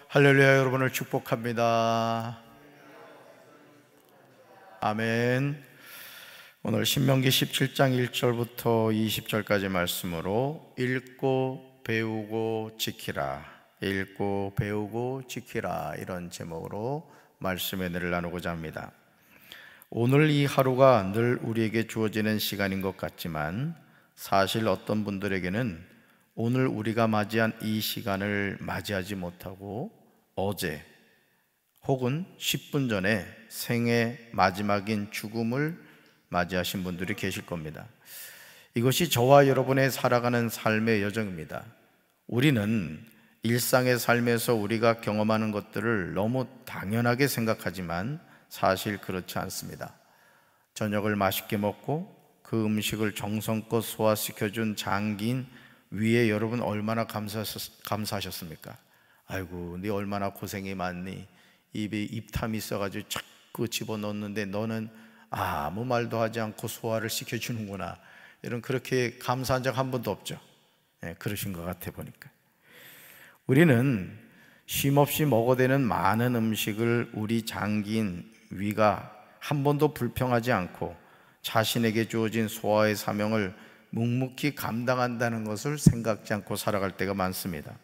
할렐루야. 여러분을 축복합니다. 아멘. 오늘 신명기 17장 1절부터 20절까지 말씀으로 읽고 배우고 지키라, 읽고 배우고 지키라, 이런 제목으로 말씀의 은혜를 나누고자 합니다. 오늘 이 하루가 늘 우리에게 주어지는 시간인 것 같지만 사실 어떤 분들에게는 오늘 우리가 맞이한 이 시간을 맞이하지 못하고 어제 혹은 10분 전에 생애 마지막인 죽음을 맞이하신 분들이 계실 겁니다. 이것이 저와 여러분의 살아가는 삶의 여정입니다. 우리는 일상의 삶에서 우리가 경험하는 것들을 너무 당연하게 생각하지만 사실 그렇지 않습니다. 저녁을 맛있게 먹고 그 음식을 정성껏 소화시켜준 장기인 위에 여러분 얼마나 감사하셨습니까? 아이고, 네 얼마나 고생이 많니? 입에 입탐이 있어가지고 자꾸 집어넣는데 너는 아무 말도 하지 않고 소화를 시켜주는구나. 이런 그렇게 감사한 적 한 번도 없죠. 그러신 것 같아 보니까. 우리는 쉼없이 먹어대는 많은 음식을 우리 장기인 위가 한 번도 불평하지 않고 자신에게 주어진 소화의 사명을 묵묵히 감당한다는 것을 생각지 않고 살아갈 때가 많습니다.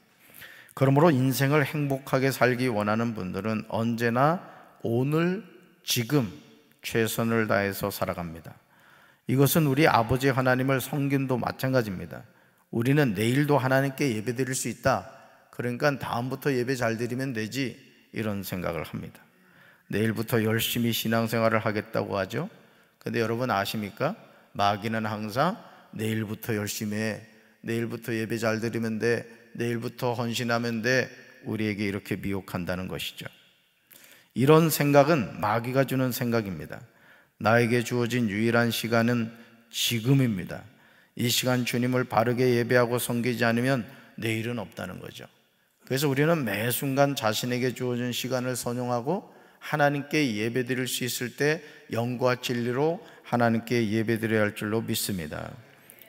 그러므로 인생을 행복하게 살기 원하는 분들은 언제나 오늘, 지금 최선을 다해서 살아갑니다. 이것은 우리 아버지 하나님을 섬김도 마찬가지입니다. 우리는 내일도 하나님께 예배드릴 수 있다, 그러니까 다음부터 예배 잘 드리면 되지, 이런 생각을 합니다. 내일부터 열심히 신앙생활을 하겠다고 하죠. 근데 여러분 아십니까? 마귀는 항상 내일부터 열심히 해, 내일부터 예배 잘 드리면 돼, 내일부터 헌신하면 돼, 우리에게 이렇게 미혹한다는 것이죠. 이런 생각은 마귀가 주는 생각입니다. 나에게 주어진 유일한 시간은 지금입니다. 이 시간 주님을 바르게 예배하고 섬기지 않으면 내일은 없다는 거죠. 그래서 우리는 매 순간 자신에게 주어진 시간을 선용하고 하나님께 예배드릴 수 있을 때 영과 진리로 하나님께 예배드려야 할 줄로 믿습니다.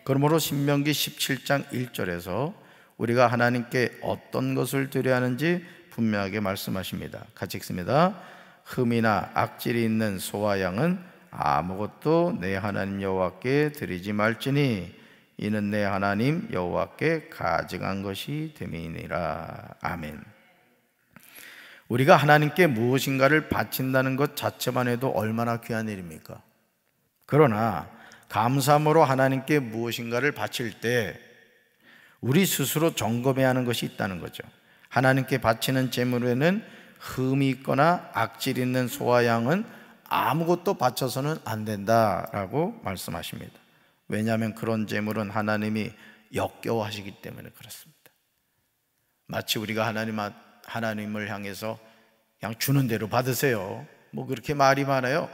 그러므로 신명기 17장 1절에서 우리가 하나님께 어떤 것을 드려야 하는지 분명하게 말씀하십니다. 같이 읽습니다. 흠이나 악질이 있는 소와 양은 아무것도 내 하나님 여호와께 드리지 말지니 이는 내 하나님 여호와께 가증한 것이 됨이니라. 아멘. 우리가 하나님께 무엇인가를 바친다는 것 자체만 해도 얼마나 귀한 일입니까? 그러나 감사함으로 하나님께 무엇인가를 바칠 때 우리 스스로 점검해야 하는 것이 있다는 거죠. 하나님께 바치는 제물에는 흠이 있거나 악질 있는 소와 양은 아무것도 바쳐서는 안 된다라고 말씀하십니다. 왜냐하면 그런 제물은 하나님이 역겨워하시기 때문에 그렇습니다. 마치 우리가 하나님을 향해서 그냥 주는 대로 받으세요, 뭐 그렇게 말이 많아요.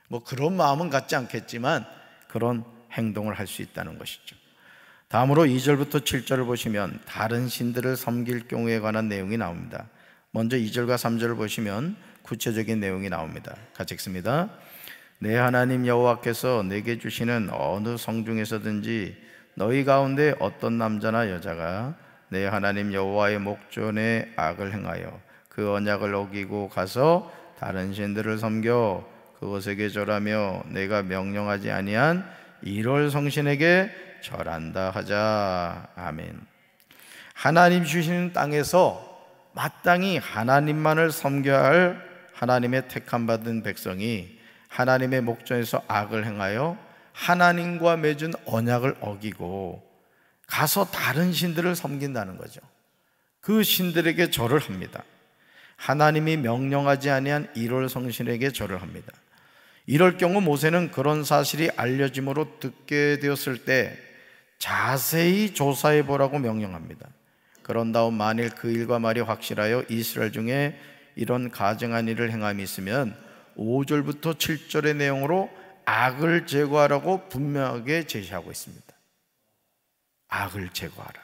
뭐 그런 마음은 갖지 않겠지만 그런 행동을 할 수 있다는 것이죠. 다음으로 2절부터 7절을 보시면 다른 신들을 섬길 경우에 관한 내용이 나옵니다. 먼저 2절과 3절을 보시면 구체적인 내용이 나옵니다. 같이 읽습니다. 내 하나님 여호와께서 내게 주시는 어느 성중에서든지 너희 가운데 어떤 남자나 여자가 내 하나님 여호와의 목전에 악을 행하여 그 언약을 어기고 가서 다른 신들을 섬겨 그것에게 절하며 내가 명령하지 아니한 이럴 성신에게 절한다 하자. 아멘. 하나님 주시는 땅에서 마땅히 하나님만을 섬겨야 할 하나님의 택함 받은 백성이 하나님의 목전에서 악을 행하여 하나님과 맺은 언약을 어기고 가서 다른 신들을 섬긴다는 거죠. 그 신들에게 절을 합니다. 하나님이 명령하지 아니한 이럴 성신에게 절을 합니다. 이럴 경우 모세는 그런 사실이 알려짐으로 듣게 되었을 때 자세히 조사해 보라고 명령합니다. 그런 다음 만일 그 일과 말이 확실하여 이스라엘 중에 이런 가증한 일을 행함이 있으면 5절부터 7절의 내용으로 악을 제거하라고 분명하게 제시하고 있습니다. 악을 제거하라.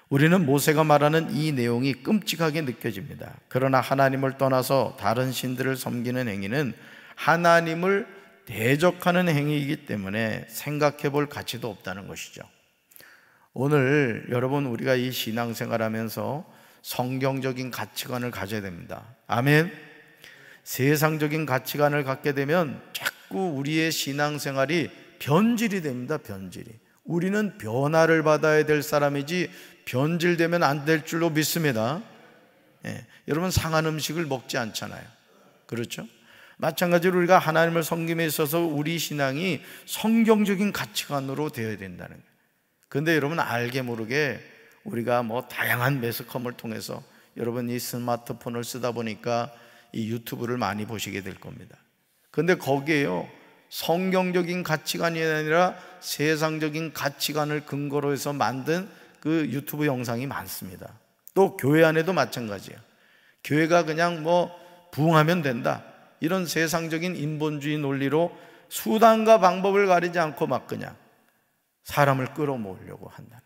우리는 모세가 말하는 이 내용이 끔찍하게 느껴집니다. 그러나 하나님을 떠나서 다른 신들을 섬기는 행위는 하나님을 대적하는 행위이기 때문에 생각해 볼 가치도 없다는 것이죠. 오늘 여러분, 우리가 이 신앙생활 하면서 성경적인 가치관을 가져야 됩니다. 아멘. 세상적인 가치관을 갖게 되면 자꾸 우리의 신앙생활이 변질이 됩니다. 변질이. 우리는 변화를 받아야 될 사람이지 변질되면 안 될 줄로 믿습니다. 여러분, 상한 음식을 먹지 않잖아요. 그렇죠? 마찬가지로 우리가 하나님을 섬김에 있어서 우리 신앙이 성경적인 가치관으로 되어야 된다는 거예요. 그런데 여러분, 알게 모르게 우리가 다양한 매스컴을 통해서 여러분 이 스마트폰을 쓰다 보니까 이 유튜브를 많이 보시게 될 겁니다. 그런데 거기에요, 성경적인 가치관이 아니라 세상적인 가치관을 근거로 해서 만든 그 유튜브 영상이 많습니다. 또 교회 안에도 마찬가지예요. 교회가 그냥 부흥하면 된다, 이런 세상적인 인본주의 논리로 수단과 방법을 가리지 않고 막 그냥 사람을 끌어모으려고 한다는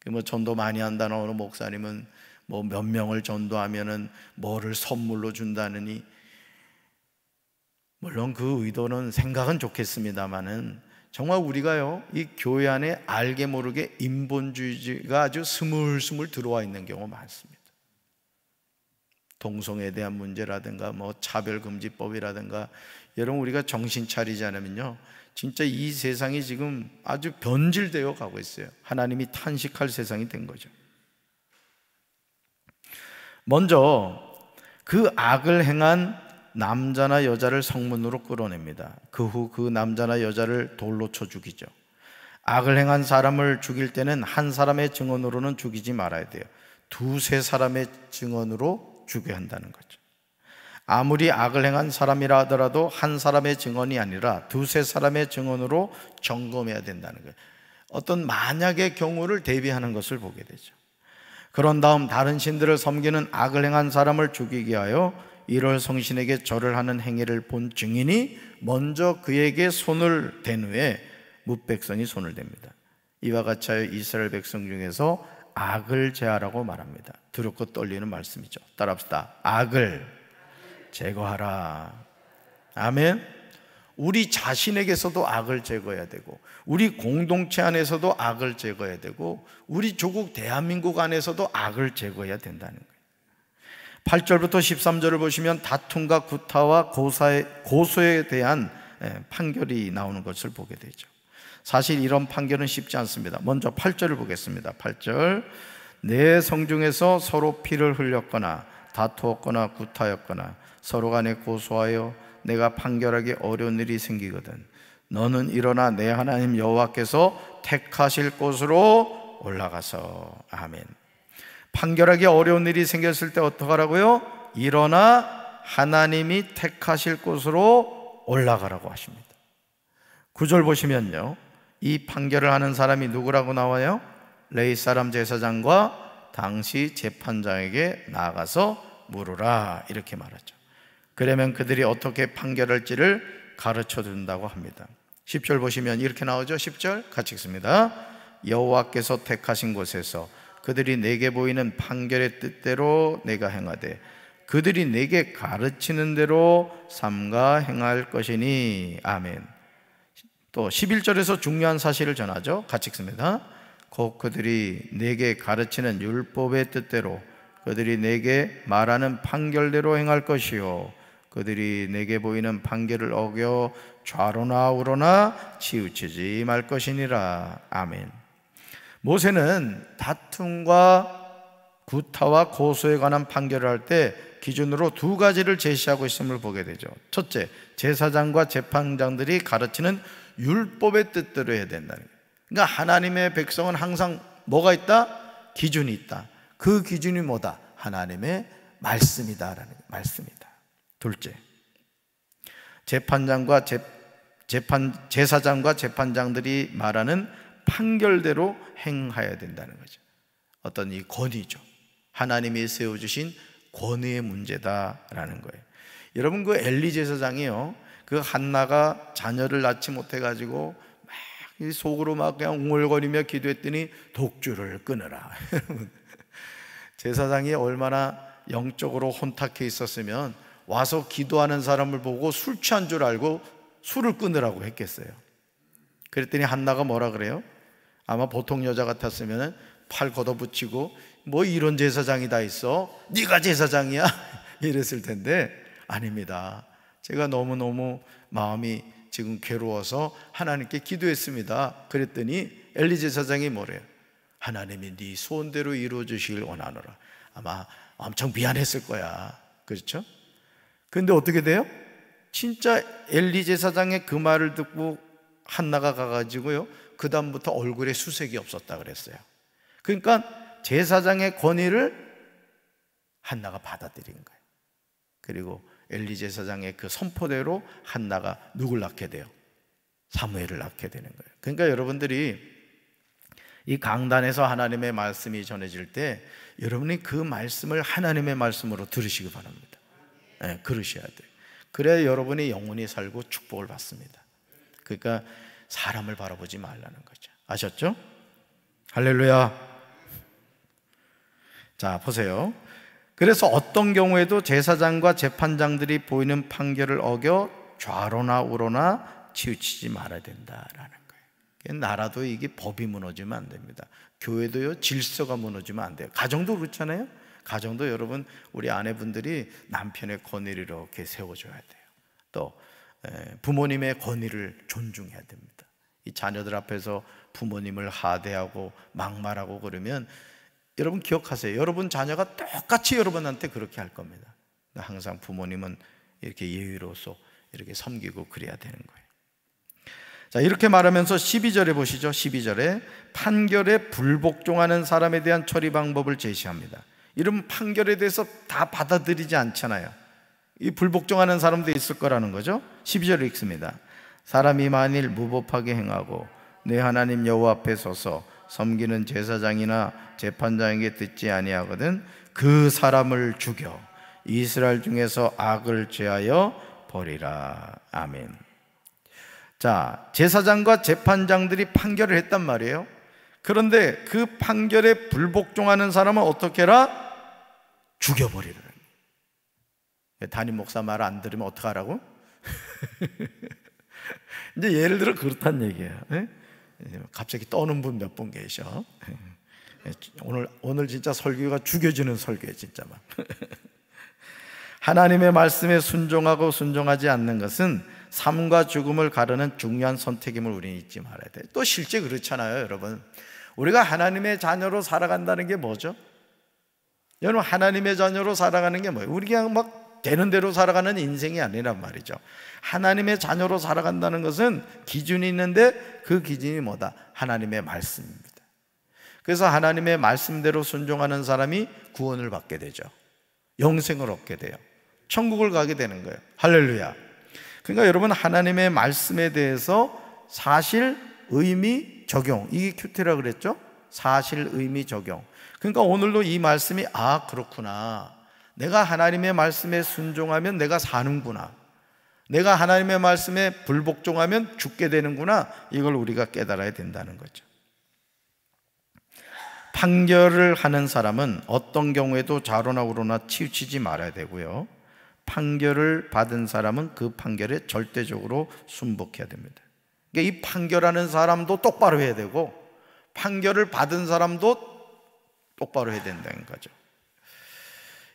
거죠. 전도 많이 한다는 어느 목사님은 몇 명을 전도하면은 뭐를 선물로 준다느니, 물론 그 의도는 생각은 좋겠습니다만은 정말 우리가요, 이 교회 안에 알게 모르게 인본주의가 아주 스물스물 들어와 있는 경우가 많습니다. 동성애에 대한 문제라든가 차별금지법이라든가, 여러분 우리가 정신 차리지 않으면요 진짜 이 세상이 지금 아주 변질되어 가고 있어요. 하나님이 탄식할 세상이 된 거죠. 먼저 그 악을 행한 남자나 여자를 성문으로 끌어냅니다. 그 후 그 남자나 여자를 돌로 쳐 죽이죠. 악을 행한 사람을 죽일 때는 한 사람의 증언으로는 죽이지 말아야 돼요. 두세 사람의 증언으로 죽여야 한다는 거죠. 아무리 악을 행한 사람이라 하더라도 한 사람의 증언이 아니라 두세 사람의 증언으로 점검해야 된다는 거예요. 어떤 만약의 경우를 대비하는 것을 보게 되죠. 그런 다음 다른 신들을 섬기는 악을 행한 사람을 죽이게 하여 이럴 성신에게 절을 하는 행위를 본 증인이 먼저 그에게 손을 댄 후에 뭇백성이 손을 댑니다. 이와 같이 하여 이스라엘 백성 중에서 악을 제하라고 말합니다. 두렵고 떨리는 말씀이죠. 따라합시다. 악을 제거하라. 아멘. 우리 자신에게서도 악을 제거해야 되고, 우리 공동체 안에서도 악을 제거해야 되고, 우리 조국 대한민국 안에서도 악을 제거해야 된다는 거예요. 8절부터 13절을 보시면 다툼과 구타와 고소에 대한 판결이 나오는 것을 보게 되죠. 사실 이런 판결은 쉽지 않습니다. 먼저 8절을 보겠습니다. 8절, 내 성중에서 서로 피를 흘렸거나 다투었거나 구타였거나 서로 간에 고소하여 내가 판결하기 어려운 일이 생기거든 너는 일어나 내 하나님 여호와께서 택하실 곳으로 올라가서. 아멘. 판결하기 어려운 일이 생겼을 때 어떡하라고요? 일어나 하나님이 택하실 곳으로 올라가라고 하십니다. 9절 보시면요, 이 판결을 하는 사람이 누구라고 나와요? 레위 사람 제사장과 당시 재판장에게 나아가서 물으라, 이렇게 말하죠. 그러면 그들이 어떻게 판결할지를 가르쳐 준다고 합니다. 10절 보시면 이렇게 나오죠. 10절 같이 읽습니다. 여호와께서 택하신 곳에서 그들이 내게 보이는 판결의 뜻대로 내가 행하되 그들이 내게 가르치는 대로 삼가 행할 것이니. 아멘. 또 11절에서 중요한 사실을 전하죠. 같이 읽습니다. 곧 그들이 내게 가르치는 율법의 뜻대로 그들이 내게 말하는 판결대로 행할 것이요 그들이 내게 보이는 판결을 어겨 좌로나 우로나 치우치지 말 것이니라. 아멘. 모세는 다툼과 구타와 고소에 관한 판결을 할 때 기준으로 두 가지를 제시하고 있음을 보게 되죠. 첫째, 제사장과 재판장들이 가르치는 율법의 뜻대로 해야 된다는 거예요. 그러니까 하나님의 백성은 항상 뭐가 있다? 기준이 있다. 그 기준이 뭐다? 하나님의 말씀이다라는 거예요. 말씀이다. 둘째, 제사장과 재판장들이 말하는 판결대로 행해야 된다는 거죠. 어떤 이 권위죠. 하나님이 세워주신 권위의 문제다라는 거예요. 여러분, 그 엘리 제사장이요, 그 한나가 자녀를 낳지 못해가지고 막 속으로 막 그냥 웅얼거리며 기도했더니 독주를 끊으라. 제사장이 얼마나 영적으로 혼탁해 있었으면 와서 기도하는 사람을 보고 술 취한 줄 알고 술을 끊으라고 했겠어요. 그랬더니 한나가 뭐라 그래요? 아마 보통 여자 같았으면 팔 걷어붙이고 뭐 이런 제사장이 다 있어? 네가 제사장이야? 이랬을 텐데 아닙니다. 제가 너무너무 마음이 지금 괴로워서 하나님께 기도했습니다. 그랬더니 엘리 제사장이 뭐래요? 하나님이 네 소원대로 이루어 주시길 원하노라. 아마 엄청 미안했을 거야. 그렇죠? 근데 어떻게 돼요? 진짜 엘리 제사장의 그 말을 듣고 한나가 가가지고요, 그 다음부터 얼굴에 수색이 없었다 그랬어요. 그러니까 제사장의 권위를 한나가 받아들인 거예요. 그리고 엘리 제사장의 그 선포대로 한나가 누굴 낳게 돼요? 사무엘을 낳게 되는 거예요. 그러니까 여러분들이 이 강단에서 하나님의 말씀이 전해질 때 여러분이 그 말씀을 하나님의 말씀으로 들으시기 바랍니다. 네, 그러셔야 돼요. 그래야 여러분이 영원히 살고 축복을 받습니다. 그러니까 사람을 바라보지 말라는 거죠. 아셨죠? 할렐루야. 자, 보세요. 그래서 어떤 경우에도 제사장과 재판장들이 보이는 판결을 어겨 좌로나 우로나 치우치지 말아야 된다라는 거예요. 나라도 이게 법이 무너지면 안 됩니다. 교회도요, 질서가 무너지면 안 돼요. 가정도 그렇잖아요. 가정도 여러분, 우리 아내분들이 남편의 권위를 이렇게 세워줘야 돼요. 또 부모님의 권위를 존중해야 됩니다. 이 자녀들 앞에서 부모님을 하대하고 막말하고 그러면 여러분 기억하세요. 여러분 자녀가 똑같이 여러분한테 그렇게 할 겁니다. 항상 부모님은 이렇게 예의로서 이렇게 섬기고 그래야 되는 거예요. 자, 이렇게 말하면서 12절에 보시죠. 12절에 판결에 불복종하는 사람에 대한 처리 방법을 제시합니다. 이런 판결에 대해서 다 받아들이지 않잖아요. 이 불복종하는 사람도 있을 거라는 거죠. 12절에 읽습니다. 사람이 만일 무법하게 행하고 내 하나님 여호와 앞에 서서 섬기는 제사장이나 재판장에게 듣지 아니하거든 그 사람을 죽여 이스라엘 중에서 악을 제하여 버리라. 아멘. 자, 제사장과 재판장들이 판결을 했단 말이에요. 그런데 그 판결에 불복종하는 사람은 어떻게 해라? 죽여버리라. 담임 목사 말 안 들으면 어떡하라고? 이제 예를 들어 그렇단 얘기예요. 갑자기 떠는 분 몇 분 계셔. 오늘 진짜 설교가 죽여주는 설교예요, 진짜 막. 하나님의 말씀에 순종하고 순종하지 않는 것은 삶과 죽음을 가르는 중요한 선택임을 우리는 잊지 말아야 돼요. 또 실제 그렇잖아요, 여러분. 우리가 하나님의 자녀로 살아간다는 게 뭐죠? 여러분, 하나님의 자녀로 살아가는 게 뭐예요? 우리 그냥 막 되는 대로 살아가는 인생이 아니란 말이죠. 하나님의 자녀로 살아간다는 것은 기준이 있는데 그 기준이 뭐다? 하나님의 말씀입니다. 그래서 하나님의 말씀대로 순종하는 사람이 구원을 받게 되죠. 영생을 얻게 돼요. 천국을 가게 되는 거예요. 할렐루야. 그러니까 여러분, 하나님의 말씀에 대해서 사실, 의미, 적용, 이게 큐티라고 그랬죠? 사실, 의미, 적용. 그러니까 오늘도 이 말씀이 그렇구나, 내가 하나님의 말씀에 순종하면 내가 사는구나, 내가 하나님의 말씀에 불복종하면 죽게 되는구나, 이걸 우리가 깨달아야 된다는 거죠. 판결을 하는 사람은 어떤 경우에도 좌로나 우로나 치우치지 말아야 되고요, 판결을 받은 사람은 그 판결에 절대적으로 순복해야 됩니다. 그러니까 이 판결하는 사람도 똑바로 해야 되고 판결을 받은 사람도 똑바로 해야 된다는 거죠.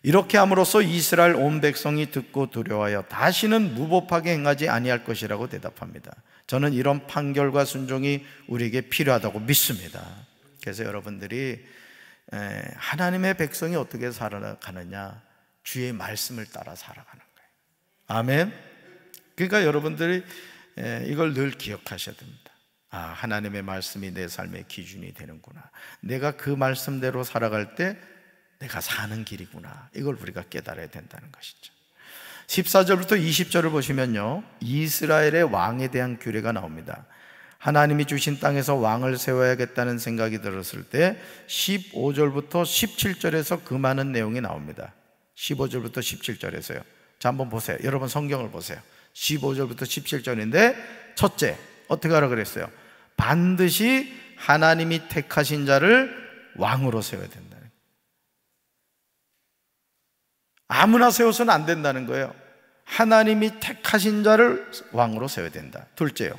이렇게 함으로써 이스라엘 온 백성이 듣고 두려워하여 다시는 무법하게 행하지 아니할 것이라고 대답합니다. 저는 이런 판결과 순종이 우리에게 필요하다고 믿습니다. 그래서 여러분들이 하나님의 백성이 어떻게 살아가느냐, 주의 말씀을 따라 살아가는 거예요. 아멘. 그러니까 여러분들이 이걸 늘 기억하셔야 됩니다. 하나님의 말씀이 내 삶의 기준이 되는구나, 내가 그 말씀대로 살아갈 때 내가 사는 길이구나, 이걸 우리가 깨달아야 된다는 것이죠. 14절부터 20절을 보시면요, 이스라엘의 왕에 대한 규례가 나옵니다. 하나님이 주신 땅에서 왕을 세워야겠다는 생각이 들었을 때 15절부터 17절에서 그 많은 내용이 나옵니다. 15절부터 17절에서요. 자, 한번 보세요. 여러분 성경을 보세요. 15절부터 17절인데 첫째, 어떻게 하라 그랬어요? 반드시 하나님이 택하신 자를 왕으로 세워야 된다. 아무나 세워서는 안 된다는 거예요. 하나님이 택하신 자를 왕으로 세워야 된다. 둘째요,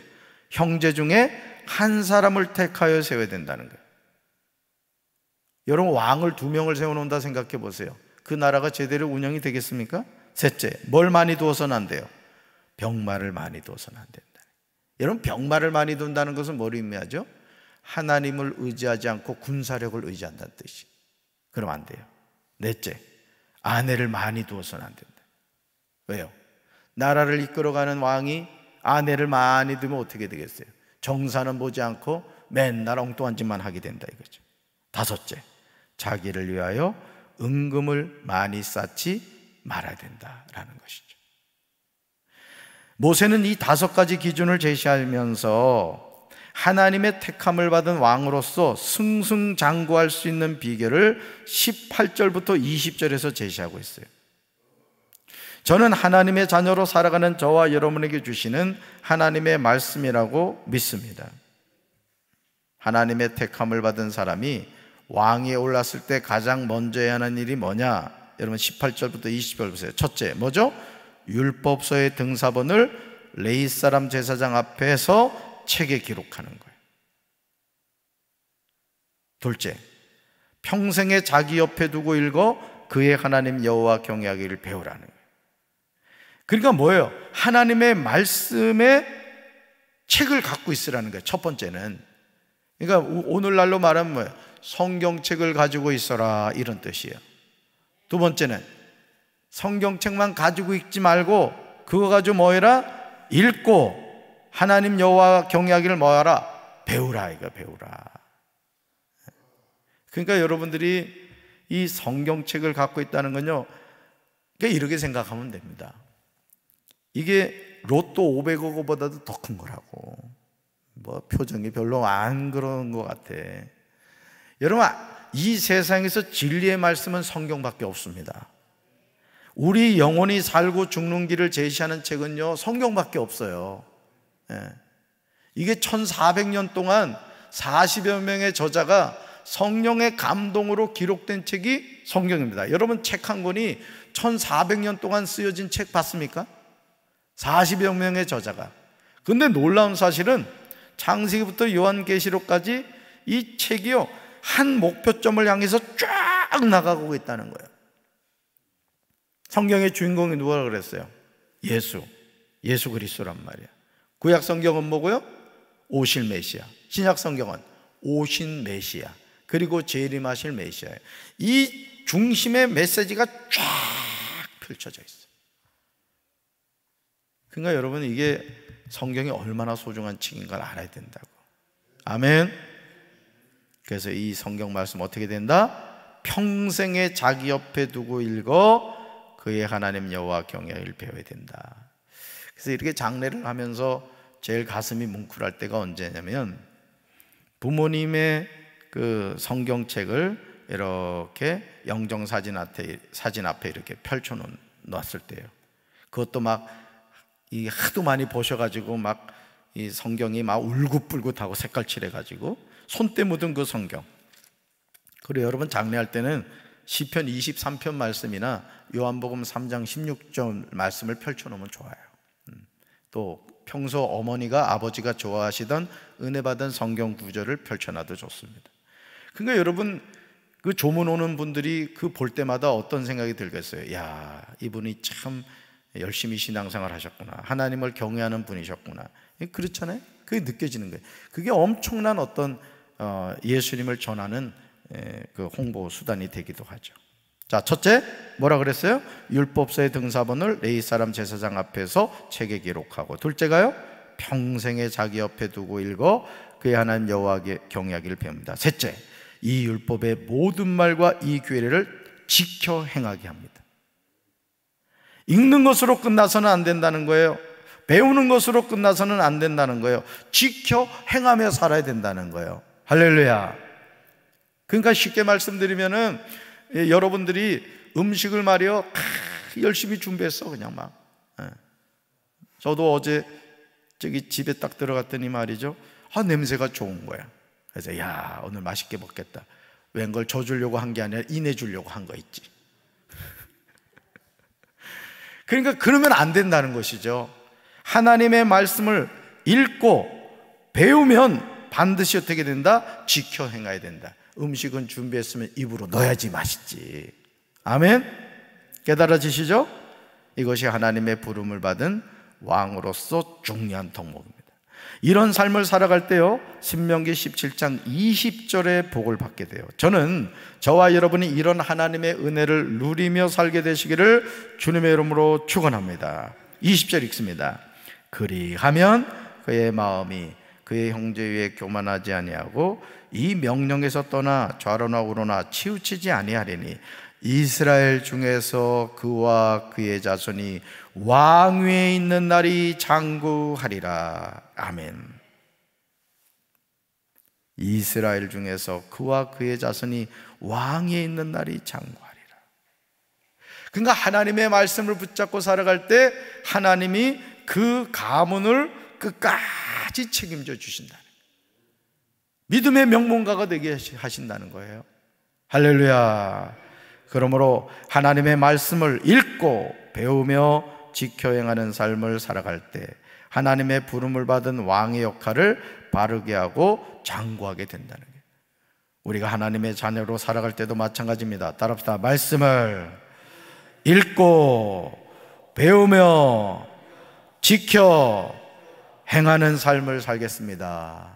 형제 중에 한 사람을 택하여 세워야 된다는 거예요. 여러분, 왕을 2명을 세워놓는다 생각해 보세요. 그 나라가 제대로 운영이 되겠습니까? 셋째, 뭘 많이 두어서는 안 돼요? 병마를 많이 두어서는 안 된다. 여러분, 병마를 많이 둔다는 것은 뭘 의미하죠? 하나님을 의지하지 않고 군사력을 의지한다는 뜻이. 그럼 안 돼요. 넷째, 아내를 많이 두어서는 안 된다. 왜요? 나라를 이끌어가는 왕이 아내를 많이 두면 어떻게 되겠어요? 정사는 보지 않고 맨날 엉뚱한 짓만 하게 된다 이거죠. 다섯째, 자기를 위하여 은금을 많이 쌓지 말아야 된다라는 것이죠. 모세는 이 5가지 기준을 제시하면서 하나님의 택함을 받은 왕으로서 승승장구할 수 있는 비결을 18절부터 20절에서 제시하고 있어요. 저는 하나님의 자녀로 살아가는 저와 여러분에게 주시는 하나님의 말씀이라고 믿습니다. 하나님의 택함을 받은 사람이 왕위에 올랐을 때 가장 먼저 해야 하는 일이 뭐냐? 여러분 18절부터 20절 보세요. 첫째, 뭐죠? 율법서의 등사본을 레위 사람 제사장 앞에서 책에 기록하는 거예요. 둘째, 평생에 자기 옆에 두고 읽어 그의 하나님 여호와 경외하기를 배우라는 거예요. 그러니까 뭐예요? 하나님의 말씀의 책을 갖고 있으라는 거예요. 첫 번째는. 그러니까 오늘날로 말하면 뭐예요? 성경책을 가지고 있어라, 이런 뜻이에요. 두 번째는 성경책만 가지고 읽지 말고 그거 가지고 뭐 해라? 읽고 하나님 여호와 경외하기를 뭐 하라? 배우라, 이거 배우라. 그러니까 여러분들이 이 성경책을 갖고 있다는 건요, 그러니까 이렇게 생각하면 됩니다. 이게 로또 500억보다도 더 큰 거라고. 뭐 표정이 별로 안 그런 것 같아. 여러분, 이 세상에서 진리의 말씀은 성경밖에 없습니다. 우리 영혼이 살고 죽는 길을 제시하는 책은요, 성경밖에 없어요. 이게 1400년 동안 40여 명의 저자가 성령의 감동으로 기록된 책이 성경입니다. 여러분, 책 한 권이 1400년 동안 쓰여진 책 봤습니까? 40여 명의 저자가. 근데 놀라운 사실은 창세기부터 요한계시록까지 이 책이요, 한 목표점을 향해서 쫙 나가고 있다는 거예요. 성경의 주인공이 누가 그랬어요? 예수 그리스도란 말이야. 구약 성경은 뭐고요? 오실 메시아. 신약 성경은 오신 메시아, 그리고 재림하실 메시아예요. 이 중심의 메시지가 쫙 펼쳐져 있어요. 그러니까 여러분, 이게 성경이 얼마나 소중한 책인가를 알아야 된다고. 아멘. 그래서 이 성경 말씀 어떻게 된다? 평생에 자기 옆에 두고 읽어 그의 하나님 여호와 경외를 배워야 된다. 그래서 이렇게 장례를 하면서 제일 가슴이 뭉클할 때가 언제냐면, 부모님의 그 성경책을 이렇게 영정사진 앞에 이렇게 펼쳐 놨을 때요. 그것도 막 이 하도 많이 보셔가지고 막 이 성경이 막 울긋불긋하고 색깔 칠해가지고 손때 묻은 그 성경. 그리고 여러분, 장례할 때는 시편 23편 말씀이나 요한복음 3장 16절 말씀을 펼쳐놓으면 좋아요. 또 평소 어머니가 아버지가 좋아하시던 은혜 받은 성경 구절을 펼쳐놔도 좋습니다. 그러니까 여러분, 그 조문 오는 분들이 그 볼 때마다 어떤 생각이 들겠어요? 야, 이분이 참 열심히 신앙생활 하셨구나, 하나님을 경외하는 분이셨구나. 그렇잖아요. 그게 느껴지는 거예요. 그게 엄청난 어떤 예수님을 전하는 그 홍보 수단이 되기도 하죠. 자, 첫째, 뭐라 그랬어요? 율법서의 등사본을 레위 사람 제사장 앞에서 책에 기록하고, 둘째가요, 평생에 자기 옆에 두고 읽어 그의 하나님 여호와 경외하기를 배웁니다. 셋째, 이 율법의 모든 말과 이 규례를 지켜 행하게 합니다. 읽는 것으로 끝나서는 안 된다는 거예요. 배우는 것으로 끝나서는 안 된다는 거예요. 지켜 행하며 살아야 된다는 거예요. 할렐루야. 그러니까 쉽게 말씀드리면은, 여러분들이 음식을 말이요, 열심히 준비했어, 그냥 막. 저도 어제 저기 집에 딱 들어갔더니 말이죠, 냄새가 좋은 거야. 그래서 야, 오늘 맛있게 먹겠다. 웬걸 줘주려고 한 게 아니라 인해주려고 한 거 있지. 그러니까 그러면 안 된다는 것이죠. 하나님의 말씀을 읽고 배우면 반드시 어떻게 된다? 지켜 행해야 된다. 음식은 준비했으면 입으로 넣어야지 맛있지. 아멘? 깨달아지시죠? 이것이 하나님의 부름을 받은 왕으로서 중요한 덕목입니다. 이런 삶을 살아갈 때요, 신명기 17장 20절의 복을 받게 돼요. 저는 저와 여러분이 이런 하나님의 은혜를 누리며 살게 되시기를 주님의 이름으로 축원합니다. 20절 읽습니다. 그리하면 그의 마음이 그의 형제 위에 교만하지 아니하고 이 명령에서 떠나 좌로나 우로나 치우치지 아니하리니 이스라엘 중에서 그와 그의 자손이 왕위에 있는 날이 장구하리라. 아멘. 이스라엘 중에서 그와 그의 자손이 왕위에 있는 날이 장구하리라. 그러니까 하나님의 말씀을 붙잡고 살아갈 때 하나님이 그 가문을 끝까지 책임져 주신다는 거예요. 믿음의 명문가가 되게 하신다는 거예요. 할렐루야. 그러므로 하나님의 말씀을 읽고 배우며 지켜 행하는 삶을 살아갈 때 하나님의 부름을 받은 왕의 역할을 바르게 하고 장구하게 된다는 거예요. 우리가 하나님의 자녀로 살아갈 때도 마찬가지입니다. 따라합시다. 말씀을 읽고 배우며 지켜 행하는 삶을 살겠습니다.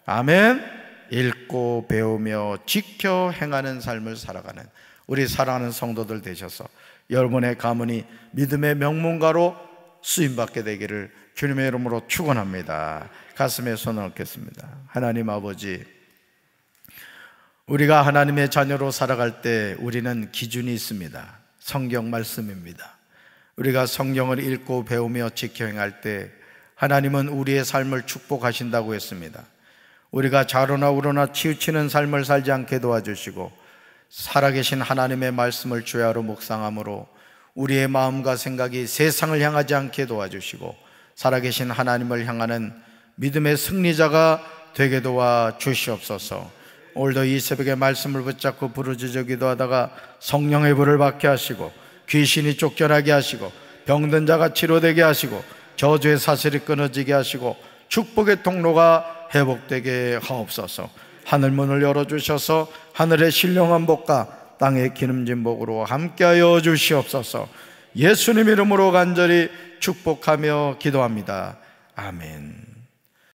아멘. 읽고 배우며 지켜 행하는 삶을 살아가는 우리 사랑하는 성도들 되셔서 여러분의 가문이 믿음의 명문가로 쓰임받게 되기를 주님의 이름으로 축원합니다. 가슴에 손을 얹겠습니다. 하나님 아버지, 우리가 하나님의 자녀로 살아갈 때 우리는 기준이 있습니다. 성경 말씀입니다. 우리가 성경을 읽고 배우며 지켜 행할 때 하나님은 우리의 삶을 축복하신다고 했습니다. 우리가 좌로나 우로나 치우치는 삶을 살지 않게 도와주시고 살아계신 하나님의 말씀을 주야로 묵상함으로 우리의 마음과 생각이 세상을 향하지 않게 도와주시고 살아계신 하나님을 향하는 믿음의 승리자가 되게 도와주시옵소서. 오늘도 이 새벽에 말씀을 붙잡고 부르짖어 기도하다가 성령의 불을 받게 하시고 귀신이 쫓겨나게 하시고 병든 자가 치료되게 하시고 저주의 사슬이 끊어지게 하시고 축복의 통로가 회복되게 하옵소서. 하늘문을 열어주셔서 하늘의 신령한 복과 땅의 기름진 복으로 함께하여 주시옵소서. 예수님 이름으로 간절히 축복하며 기도합니다. 아멘.